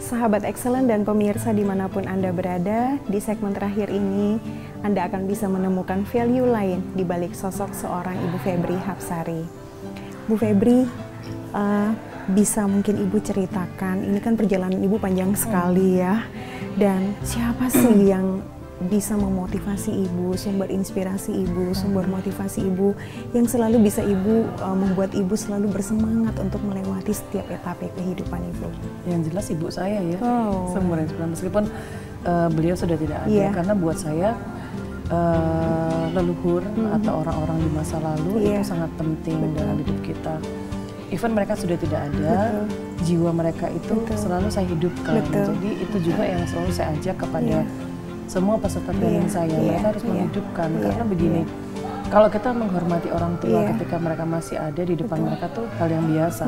Sahabat Excellent dan pemirsa dimanapun Anda berada, di segmen terakhir ini Anda akan bisa menemukan value lain di balik sosok seorang Ibu Febri Hapsari. Bu Febri, bisa mungkin Ibu ceritakan, ini kan perjalanan Ibu panjang sekali ya, dan siapa sih yang bisa memotivasi Ibu, sumber inspirasi Ibu, sumber motivasi Ibu yang selalu bisa Ibu membuat Ibu selalu bersemangat untuk melewati setiap etape kehidupan Ibu? Yang jelas ibu saya ya, sumber inspirasi, meskipun beliau sudah tidak ada, karena buat saya leluhur atau orang-orang di masa lalu itu sangat penting dalam hidup kita. Even mereka sudah tidak ada, jiwa mereka itu selalu saya hidupkan. Jadi itu juga yang selalu saya ajak kepada semua peserta training saya, mereka harus menghidupkan. Karena begini, kalau kita menghormati orang tua ketika mereka masih ada di depan mereka tuh hal yang biasa,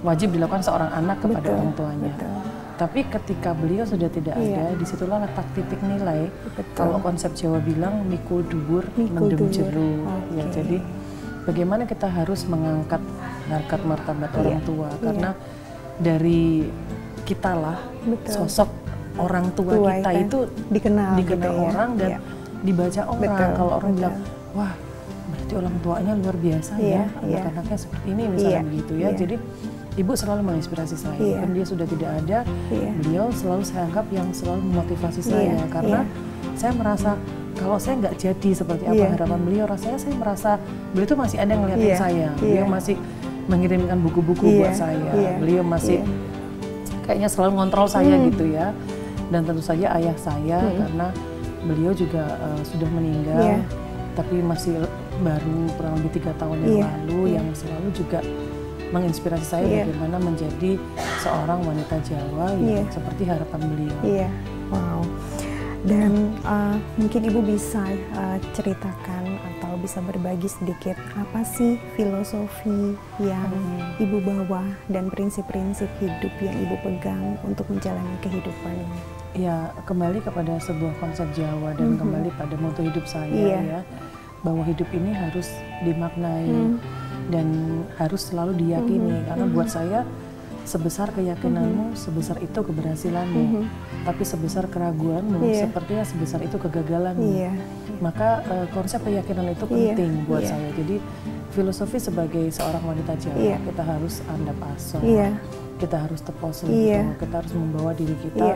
wajib dilakukan seorang anak kepada orang tuanya. Tapi ketika beliau sudah tidak ada, disitulah letak titik nilai. Kalau konsep Jawa bilang mikul dhuwur mendem jero. Ya, jadi bagaimana kita harus mengangkat harkat martabat orang tua, karena dari kitalah sosok orang tua kita itu dikenal gitu orang dan dibaca orang. Kalau orang bilang, wah berarti orang tuanya luar biasa ya, anak-anaknya seperti ini misalnya begitu ya. Jadi ibu selalu menginspirasi saya, kan dia sudah tidak ada, beliau selalu saya anggap yang selalu memotivasi saya, karena saya merasa kalau saya nggak jadi seperti apa harapan beliau, rasanya saya merasa beliau itu masih ada yang ngeliatin saya, beliau masih mengirimkan buku-buku buat saya, beliau masih kayaknya selalu ngontrol saya gitu ya. Dan tentu saja ayah saya, karena beliau juga sudah meninggal, tapi masih baru kurang lebih 3 tahun yang lalu, yang selalu juga menginspirasi saya bagaimana menjadi seorang wanita Jawa yang seperti harapan beliau. Wow. Dan mungkin Ibu bisa ceritakan atau bisa berbagi sedikit apa sih filosofi yang Ibu bawa dan prinsip-prinsip hidup yang Ibu pegang untuk menjalani kehidupan ini? Ya, kembali kepada sebuah konsep Jawa dan kembali pada moto hidup saya ya, bahwa hidup ini harus dimaknai dan harus selalu diyakini, karena buat saya sebesar keyakinanmu, sebesar itu keberhasilanmu, tapi sebesar keraguanmu, sepertinya sebesar itu kegagalanmu. Maka konsep keyakinan itu penting buat saya. Jadi filosofi sebagai seorang wanita Jawa, kita harus andap aso, kita harus teposen, kita harus membawa diri kita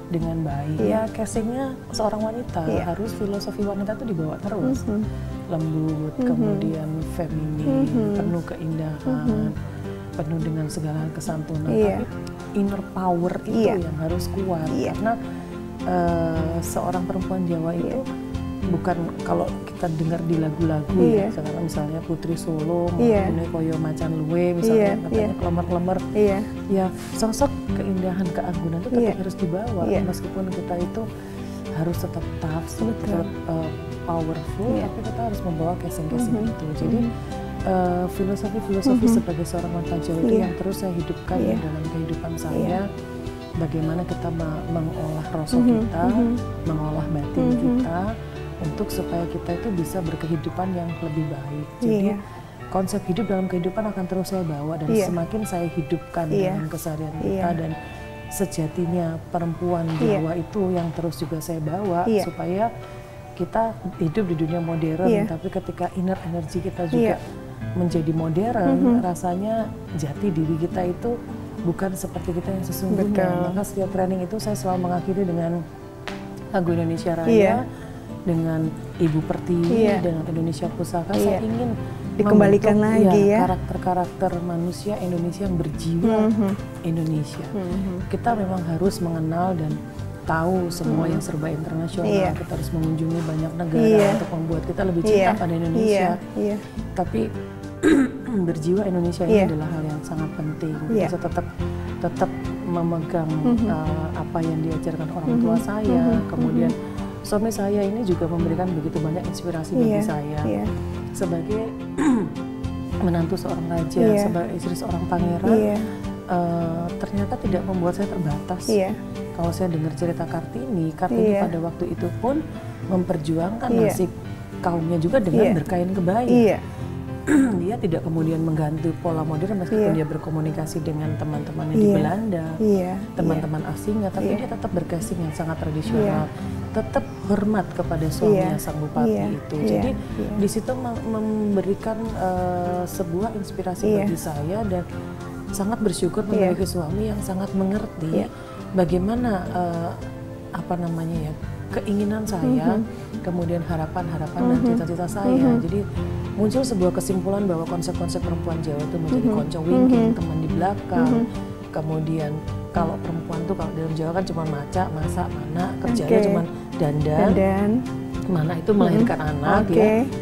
dengan baik. Ya, casingnya seorang wanita harus filosofi wanita itu dibawa terus, lembut, kemudian feminin, penuh keindahan, penuh dengan segala kesantunan. Tapi inner power itu yang harus kuat, karena seorang perempuan Jawa itu bukan, kalau kita dengar di lagu-lagu ya, sekarang misalnya Putri Solo, ini koyo macan luwe misalnya, katanya klemer-klemer, ya sosok keindahan, keanggunan itu tetap harus dibawa, meskipun kita itu harus tetap tough, tetap powerful, tapi kita harus membawa casing-casing itu. Jadi filosofi sebagai seorang wanita Jawa itu yang terus saya hidupkan dalam kehidupan saya. Bagaimana kita mengolah rasa kita, mengolah batin kita, untuk supaya kita itu bisa berkehidupan yang lebih baik. Jadi konsep hidup dalam kehidupan akan terus saya bawa, dan semakin saya hidupkan dalam keseharian kita, dan sejatinya perempuan Jawa itu yang terus juga saya bawa, supaya kita hidup di dunia modern, tapi ketika inner energy kita juga menjadi modern, rasanya jati diri kita itu bukan seperti kita yang sesungguhnya. Maka setiap training itu saya selalu mengakhiri dengan lagu Indonesia Raya, dengan Ibu Pertiwi, dengan Indonesia Pusaka. Saya ingin dikembalikan lagi karakter-karakter manusia Indonesia yang berjiwa Indonesia. Kita memang harus mengenal dan tahu semua yang serba internasional. Kita harus mengunjungi banyak negara untuk membuat kita lebih cinta pada Indonesia. Tapi berjiwa Indonesia ini adalah hal yang sangat penting. Kita tetap memegang apa yang diajarkan orang tua saya, kemudian suami saya ini juga memberikan begitu banyak inspirasi bagi saya sebagai menantu seorang raja, sebagai istri seorang pangeran. Ternyata tidak membuat saya terbatas. kalau saya dengar cerita Kartini pada waktu itu pun memperjuangkan nasib kaumnya juga dengan berkain kebaya. Dia tidak kemudian mengganti pola modern meskipun dia berkomunikasi dengan teman-temannya di Belanda, teman-teman asingnya, tapi dia tetap berkasing yang sangat tradisional, tetap hormat kepada suaminya sang bupati itu. Jadi di situ memberikan sebuah inspirasi bagi saya, dan sangat bersyukur memiliki suami yang sangat mengerti bagaimana keinginan saya, kemudian harapan-harapan dan cita-cita saya. Jadi muncul sebuah kesimpulan bahwa konsep-konsep perempuan Jawa itu menjadi konco wingking, teman di belakang. Kemudian kalau perempuan tuh kalau dalam Jawa kan cuma maca, masak, mana, kerjanya cuma dandan. Mana itu melahirkan anak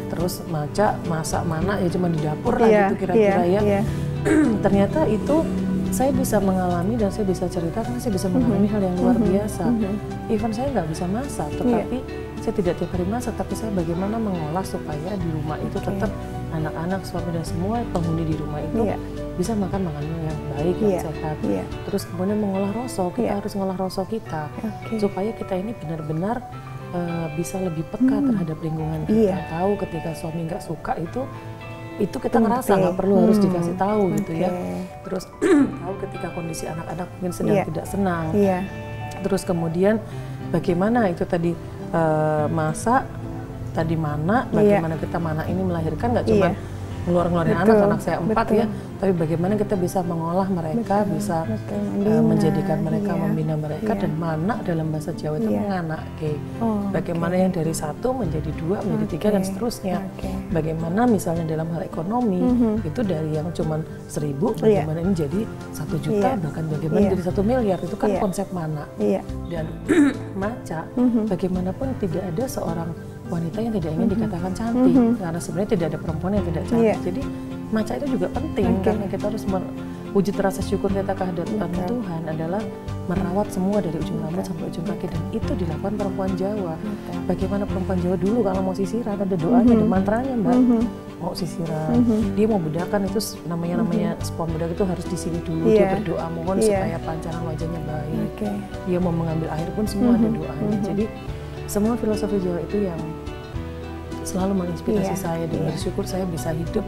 terus maca, masak, mana ya cuma di dapur lah gitu kira-kira ya. Ternyata itu saya bisa mengalami dan saya bisa cerita karena saya bisa mengalami hal yang luar biasa. Even saya nggak bisa masak, tetapi saya tidak tiap hari masak, tapi saya bagaimana mengolah supaya di rumah itu tetap anak-anak, suami dan semua penghuni di rumah itu bisa makan makanan yang baik, yang sehat. Terus kemudian mengolah rosok, kita harus mengolah rosok kita supaya kita ini benar-benar bisa lebih peka terhadap lingkungan kita. Tahu ketika suami nggak suka itu kita ngerasa nggak perlu harus dikasih tahu gitu ya. Terus tahu ketika kondisi anak-anak mungkin sedang tidak senang. Terus kemudian bagaimana itu tadi masak, tadi mana, bagaimana kita mana ini melahirkan nggak cuma ngeluarin anak saya 4 ya, tapi bagaimana kita bisa mengolah mereka, bisa menjadikan mereka, membina mereka, dan mana dalam bahasa Jawa itu menganak. Bagaimana yang dari 1 menjadi 2, menjadi 3 dan seterusnya. Bagaimana misalnya dalam hal ekonomi itu dari yang cuma 1.000 bagaimana ini jadi 1 juta, bahkan bagaimana jadi 1 miliar, itu kan konsep mana. Dan maca, bagaimanapun tidak ada seorang wanita yang tidak ingin dikatakan cantik, karena sebenarnya tidak ada perempuan yang tidak cantik. Jadi maca itu juga penting, karena kita harus wujud rasa syukur kita kehadiran Tuhan adalah merawat semua dari ujung rambut sampai ujung kaki, dan itu dilakukan perempuan Jawa. Bagaimana perempuan Jawa dulu kalau mau sisiran ada doanya, ada mantranya Mbak. Mau sisiran, dia mau bedakan itu namanya spon bedak itu harus di sini dulu, dia berdoa mohon supaya pancaran wajahnya baik. Dia mau mengambil air pun semua ada doanya. Jadi semua filosofi Jawa itu yang selalu menginspirasi saya, dan bersyukur saya bisa hidup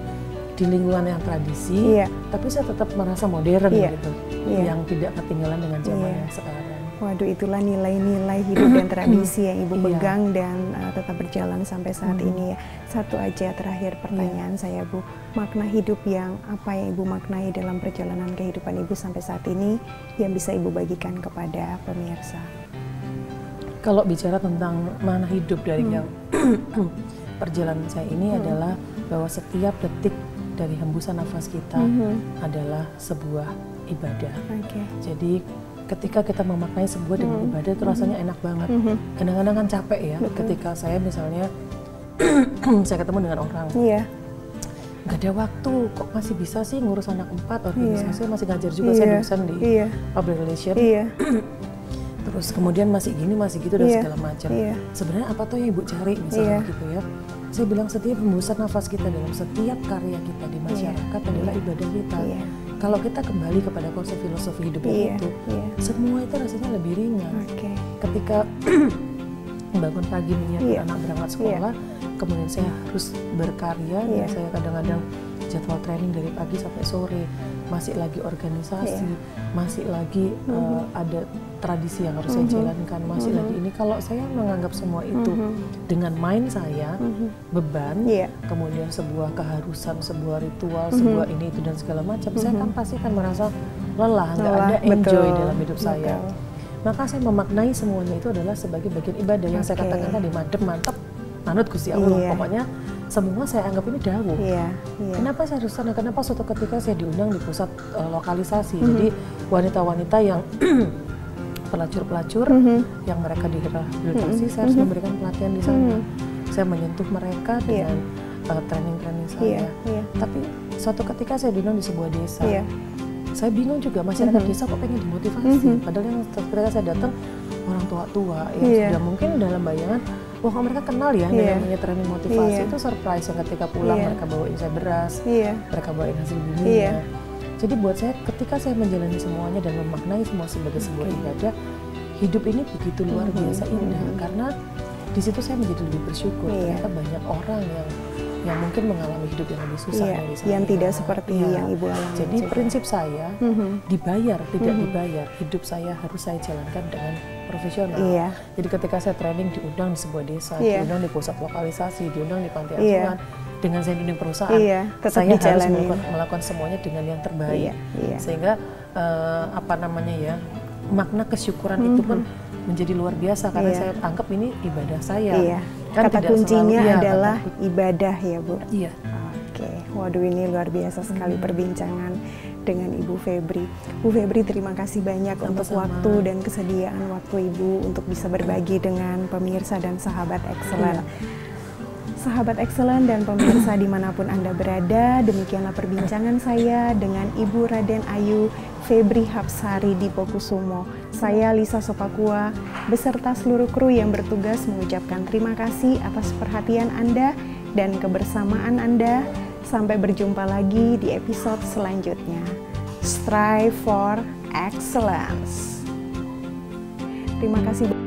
di lingkungan yang tradisi, tapi saya tetap merasa modern gitu, yang tidak ketinggalan dengan zaman yang sekarang. Waduh, itulah nilai-nilai hidup dan tradisi yang Ibu pegang dan tetap berjalan sampai saat ini ya. Satu aja terakhir pertanyaan saya Bu, makna hidup yang apa yang Ibu maknai dalam perjalanan kehidupan Ibu sampai saat ini yang bisa Ibu bagikan kepada pemirsa? Kalau bicara tentang mana hidup dari yang perjalanan saya ini adalah bahwa setiap detik dari hembusan nafas kita adalah sebuah ibadah. Jadi ketika kita memaknai sebuah dengan ibadah itu rasanya enak banget. Kadang-kadang kan capek ya, ketika saya misalnya saya ketemu dengan orang, nggak ada waktu, kok masih bisa sih ngurus anak 4, organisasi masih ngajar juga, saya dosen di public relation. Terus kemudian masih gini, masih gitu dan segala macam. Sebenarnya apa tuh yang Ibu cari misalnya gitu ya? Saya bilang setiap hembusan nafas kita dalam setiap karya kita di masyarakat adalah ibadah kita. Kalau kita kembali kepada konsep filosofi hidup itu, semua itu rasanya lebih ringan. Ketika bangun pagi menyiapkan anak berangkat sekolah, kemudian saya harus berkarya, dan saya kadang-kadang jadwal training dari pagi sampai sore, masih lagi organisasi, masih lagi ada tradisi yang harus saya jalankan, masih lagi ini. Kalau saya menganggap semua itu dengan mind saya, beban, kemudian sebuah keharusan, sebuah ritual, sebuah ini itu dan segala macam, saya kan pasti akan merasa lelah, nggak ada enjoy dalam hidup saya. Maka saya memaknai semuanya itu adalah sebagai bagian ibadah yang saya katakan tadi, madem, mantep, manut Gusti Allah. Pokoknya semua saya anggap ini dawuh. Kenapa saya harus sana? Kenapa suatu ketika saya diundang di pusat lokalisasi, jadi wanita-wanita yang pelacur-pelacur yang mereka direhabilitasi, saya harus memberikan pelatihan di sana. Saya menyentuh mereka dengan training-training saya. Tapi suatu ketika saya diundang di sebuah desa, saya bingung juga, masyarakat desa kok pengen dimotivasi, padahal yang ketika saya datang orang tua-tua yang sudah mungkin dalam bayangan, wah kalau mereka kenal ya namanya training motivasi, itu surprise yang ketika pulang mereka bawain saya beras, mereka bawain hasil buminya. Jadi buat saya ketika saya menjalani semuanya dan memaknai semua sebagai sebuah ibadah, hidup ini begitu luar biasa indah, karena di situ saya menjadi lebih bersyukur. Ternyata banyak orang yang mungkin mengalami hidup yang lebih susah dari saya, yang tidak seperti yang Ibu alami. Jadi prinsip saya, dibayar tidak dibayar, hidup saya harus saya jalankan dengan profesional. Jadi ketika saya training diundang di sebuah desa, diundang di pusat lokalisasi, diundang di panti asuhan, dengan saya di perusahaan, saya harus melakukan semuanya dengan yang terbaik. Sehingga makna kesyukuran itu pun menjadi luar biasa, karena saya anggap ini ibadah saya. Kan kata kuncinya adalah ibadah ya Bu. Oke, waduh ini luar biasa sekali perbincangan dengan Ibu Febri. Bu Febri, terima kasih banyak untuk waktu dan kesediaan waktu Ibu untuk bisa berbagi dengan pemirsa dan sahabat Excellent. Sahabat Excellent dan pemirsa dimanapun Anda berada, demikianlah perbincangan saya dengan Ibu Raden Ayu Febri Hapsari Dipokusumo. Saya Lisa Sopakua beserta seluruh kru yang bertugas mengucapkan terima kasih atas perhatian Anda dan kebersamaan Anda. Sampai berjumpa lagi di episode selanjutnya. Strive for excellence. Terima kasih.